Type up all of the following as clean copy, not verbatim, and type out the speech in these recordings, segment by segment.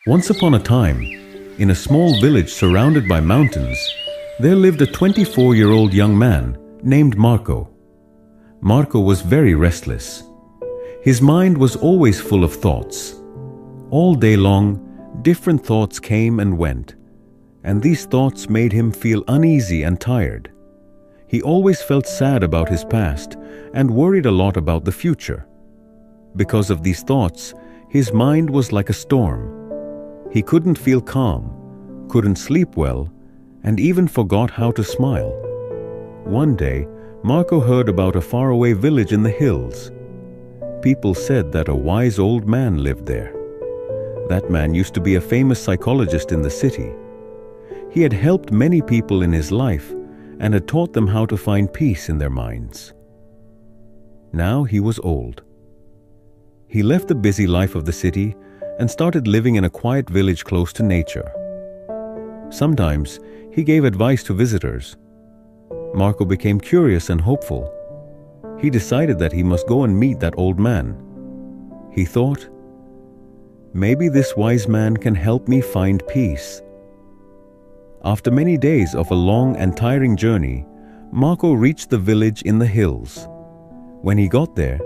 Once upon a time, in a small village surrounded by mountains, there lived a 24-year-old young man named Marco. Marco was very restless. His mind was always full of thoughts. All day long, different thoughts came and went, and these thoughts made him feel uneasy and tired. He always felt sad about his past and worried a lot about the future. Because of these thoughts, his mind was like a storm. He couldn't feel calm, couldn't sleep well, and even forgot how to smile. One day, Marco heard about a faraway village in the hills. People said that a wise old man lived there. That man used to be a famous psychologist in the city. He had helped many people in his life and had taught them how to find peace in their minds. Now he was old. He left the busy life of the city and started living in a quiet village close to nature. Sometimes he gave advice to visitors. Marco became curious and hopeful. He decided that he must go and meet that old man. He thought, maybe this wise man can help me find peace. After many days of a long and tiring journey, Marco reached the village in the hills. When he got there,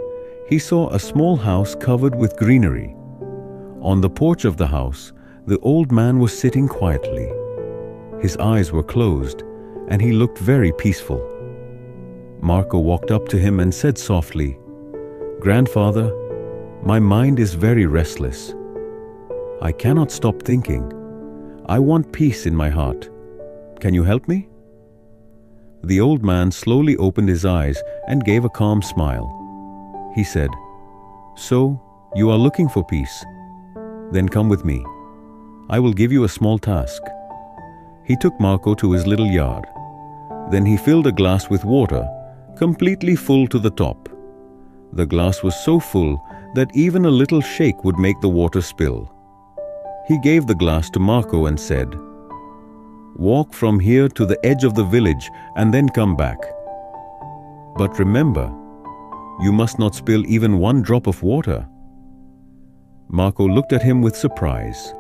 he saw a small house covered with greenery. On the porch of the house, the old man was sitting quietly. His eyes were closed, and he looked very peaceful. Marco walked up to him and said softly, "Grandfather, my mind is very restless. I cannot stop thinking. I want peace in my heart. Can you help me?" The old man slowly opened his eyes and gave a calm smile. He said, "So, you are looking for peace? Then come with me. I will give you a small task." He took Marco to his little yard. Then he filled a glass with water, completely full to the top. The glass was so full that even a little shake would make the water spill. He gave the glass to Marco and said, "Walk from here to the edge of the village and then come back. But remember, you must not spill even one drop of water." Marco looked at him with surprise,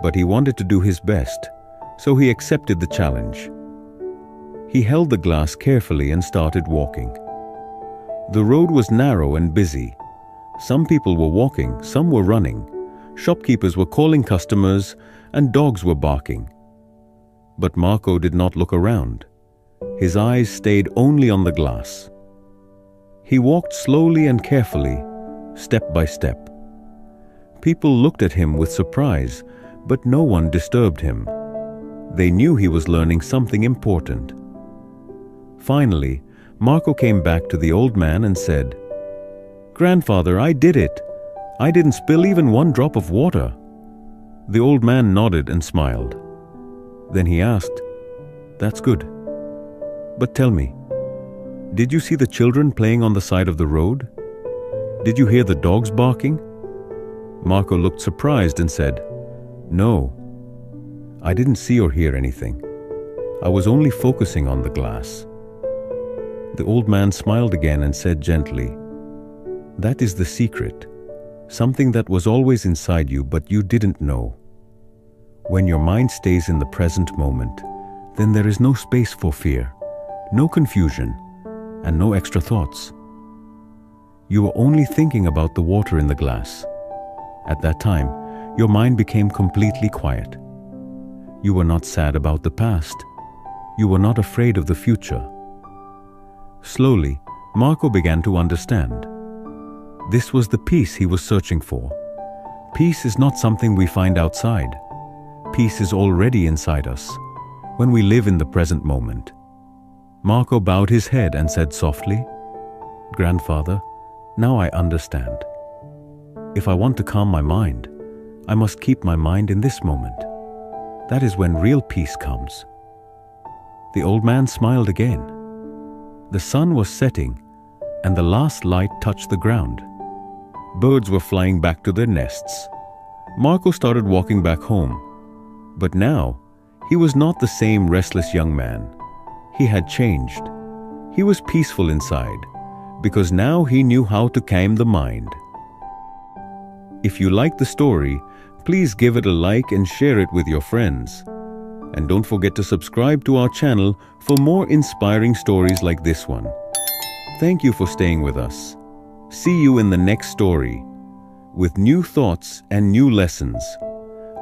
but he wanted to do his best, so he accepted the challenge. He held the glass carefully and started walking. The road was narrow and busy. Some people were walking, some were running. Shopkeepers were calling customers, and dogs were barking. But Marco did not look around. His eyes stayed only on the glass. He walked slowly and carefully, step by step. People looked at him with surprise, but no one disturbed him. They knew he was learning something important. Finally, Marco came back to the old man and said, "Grandfather, I did it. I didn't spill even one drop of water." The old man nodded and smiled. Then he asked, "That's good. But tell me, did you see the children playing on the side of the road? Did you hear the dogs barking?" Marco looked surprised and said, "No, I didn't see or hear anything. I was only focusing on the glass." The old man smiled again and said gently, "That is the secret, something that was always inside you but you didn't know. When your mind stays in the present moment, then there is no space for fear, no confusion, and no extra thoughts. You are only thinking about the water in the glass. At that time, your mind became completely quiet. You were not sad about the past. You were not afraid of the future." Slowly, Marco began to understand. This was the peace he was searching for. Peace is not something we find outside. Peace is already inside us, when we live in the present moment. Marco bowed his head and said softly, "Grandfather, now I understand. If I want to calm my mind, I must keep my mind in this moment. That is when real peace comes." The old man smiled again. The sun was setting, and the last light touched the ground. Birds were flying back to their nests. Marco started walking back home. But now, he was not the same restless young man. He had changed. He was peaceful inside, because now he knew how to calm the mind. If you like the story, Please give it a like and share it with your friends. And don't forget to subscribe to our channel for more inspiring stories like this one. Thank you for staying with us. See you in the next story with new thoughts and new lessons.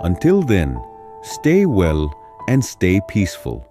Until then, stay well and stay peaceful.